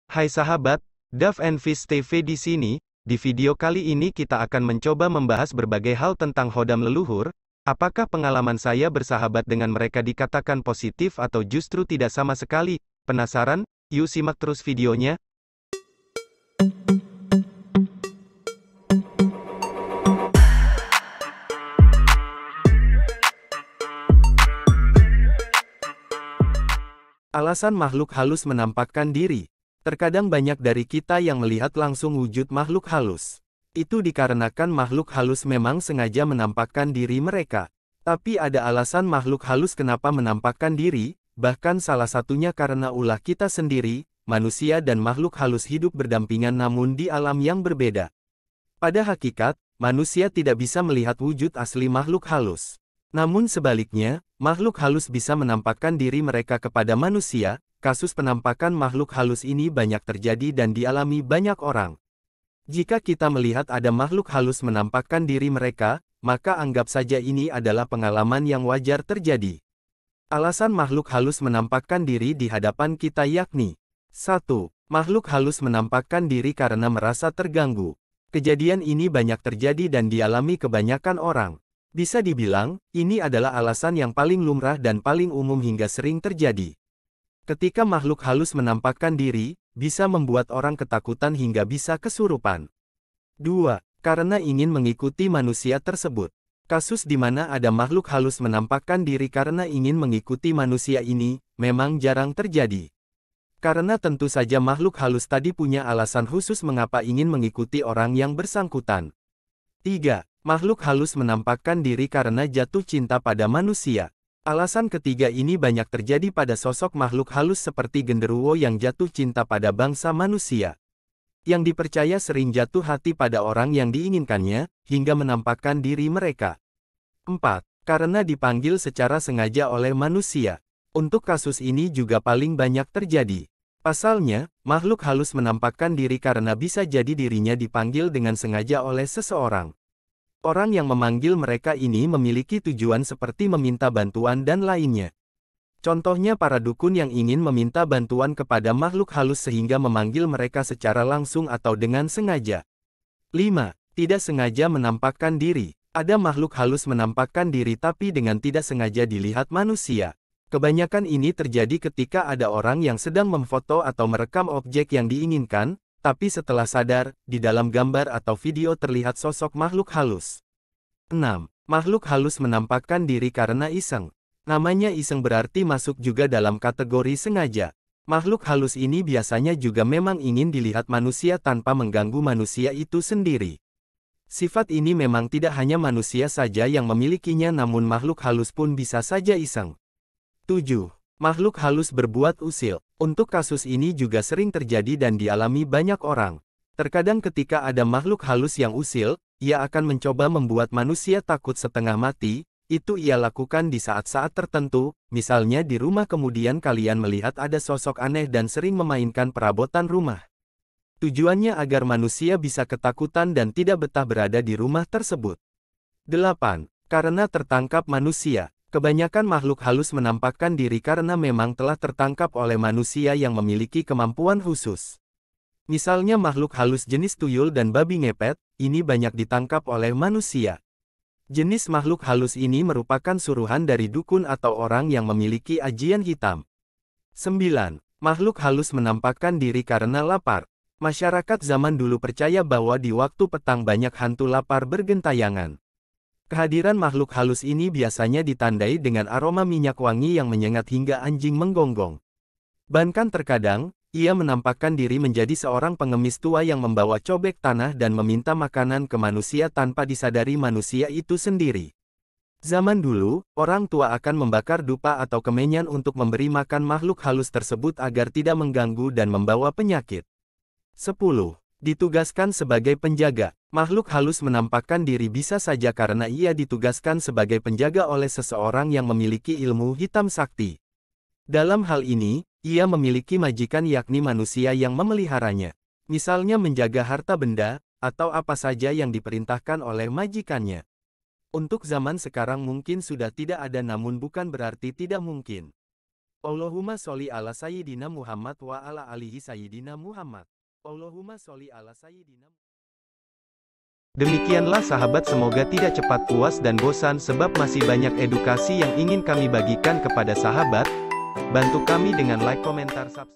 Hai sahabat, Dove and Fish TV di sini. Di video kali ini kita akan mencoba membahas berbagai hal tentang hodam leluhur. Apakah pengalaman saya bersahabat dengan mereka dikatakan positif atau justru tidak sama sekali? Penasaran? Yuk simak terus videonya. Alasan makhluk halus menampakkan diri. Terkadang banyak dari kita yang melihat langsung wujud makhluk halus. Itu dikarenakan makhluk halus memang sengaja menampakkan diri mereka. Tapi ada alasan makhluk halus kenapa menampakkan diri, bahkan salah satunya karena ulah kita sendiri, manusia dan makhluk halus hidup berdampingan namun di alam yang berbeda. Pada hakikat, manusia tidak bisa melihat wujud asli makhluk halus. Namun sebaliknya, makhluk halus bisa menampakkan diri mereka kepada manusia. Kasus penampakan makhluk halus ini banyak terjadi dan dialami banyak orang. Jika kita melihat ada makhluk halus menampakkan diri mereka, maka anggap saja ini adalah pengalaman yang wajar terjadi. Alasan makhluk halus menampakkan diri di hadapan kita yakni 1. Makhluk halus menampakkan diri karena merasa terganggu. Kejadian ini banyak terjadi dan dialami kebanyakan orang. Bisa dibilang, ini adalah alasan yang paling lumrah dan paling umum hingga sering terjadi. Ketika makhluk halus menampakkan diri, bisa membuat orang ketakutan hingga bisa kesurupan. 2. Karena ingin mengikuti manusia tersebut. Kasus di mana ada makhluk halus menampakkan diri karena ingin mengikuti manusia ini, memang jarang terjadi. Karena tentu saja makhluk halus tadi punya alasan khusus mengapa ingin mengikuti orang yang bersangkutan. 3. Makhluk halus menampakkan diri karena jatuh cinta pada manusia. Alasan ketiga ini banyak terjadi pada sosok makhluk halus seperti genderuwo yang jatuh cinta pada bangsa manusia. Yang dipercaya sering jatuh hati pada orang yang diinginkannya, hingga menampakkan diri mereka. 4. Karena dipanggil secara sengaja oleh manusia. Untuk kasus ini juga paling banyak terjadi. Pasalnya, makhluk halus menampakkan diri karena bisa jadi dirinya dipanggil dengan sengaja oleh seseorang. Orang yang memanggil mereka ini memiliki tujuan seperti meminta bantuan dan lainnya. Contohnya para dukun yang ingin meminta bantuan kepada makhluk halus sehingga memanggil mereka secara langsung atau dengan sengaja. 5. Tidak sengaja menampakkan diri. Ada makhluk halus menampakkan diri tapi dengan tidak sengaja dilihat manusia. Kebanyakan ini terjadi ketika ada orang yang sedang memfoto atau merekam objek yang diinginkan, tapi setelah sadar, di dalam gambar atau video terlihat sosok makhluk halus. 6. Makhluk halus menampakkan diri karena iseng. Namanya iseng berarti masuk juga dalam kategori sengaja. Makhluk halus ini biasanya juga memang ingin dilihat manusia tanpa mengganggu manusia itu sendiri. Sifat ini memang tidak hanya manusia saja yang memilikinya namun makhluk halus pun bisa saja iseng. 7. Makhluk halus berbuat usil. Untuk kasus ini juga sering terjadi dan dialami banyak orang. Terkadang ketika ada makhluk halus yang usil, ia akan mencoba membuat manusia takut setengah mati. Itu ia lakukan di saat-saat tertentu, misalnya di rumah kemudian kalian melihat ada sosok aneh dan sering memainkan perabotan rumah. Tujuannya agar manusia bisa ketakutan dan tidak betah berada di rumah tersebut. 8. Karena tertangkap manusia. Kebanyakan makhluk halus menampakkan diri karena memang telah tertangkap oleh manusia yang memiliki kemampuan khusus. Misalnya makhluk halus jenis tuyul dan babi ngepet, ini banyak ditangkap oleh manusia. Jenis makhluk halus ini merupakan suruhan dari dukun atau orang yang memiliki ajian hitam. 9. Makhluk halus menampakkan diri karena lapar. Masyarakat zaman dulu percaya bahwa di waktu petang banyak hantu lapar bergentayangan. Kehadiran makhluk halus ini biasanya ditandai dengan aroma minyak wangi yang menyengat hingga anjing menggonggong. Bahkan terkadang, ia menampakkan diri menjadi seorang pengemis tua yang membawa cobek tanah dan meminta makanan ke manusia tanpa disadari manusia itu sendiri. Zaman dulu, orang tua akan membakar dupa atau kemenyan untuk memberi makan makhluk halus tersebut agar tidak mengganggu dan membawa penyakit. 10. Ditugaskan sebagai penjaga. Makhluk halus menampakkan diri bisa saja karena ia ditugaskan sebagai penjaga oleh seseorang yang memiliki ilmu hitam sakti. Dalam hal ini, ia memiliki majikan yakni manusia yang memeliharanya. Misalnya menjaga harta benda, atau apa saja yang diperintahkan oleh majikannya. Untuk zaman sekarang mungkin sudah tidak ada namun bukan berarti tidak mungkin. Allahumma sholli ala Sayyidina Muhammad wa ala alihi Sayyidina Muhammad. Allahumma sholli ala Sayyidina. Demikianlah sahabat, semoga tidak cepat puas dan bosan sebab masih banyak edukasi yang ingin kami bagikan kepada sahabat. Bantu kami dengan like, komentar, subscribe.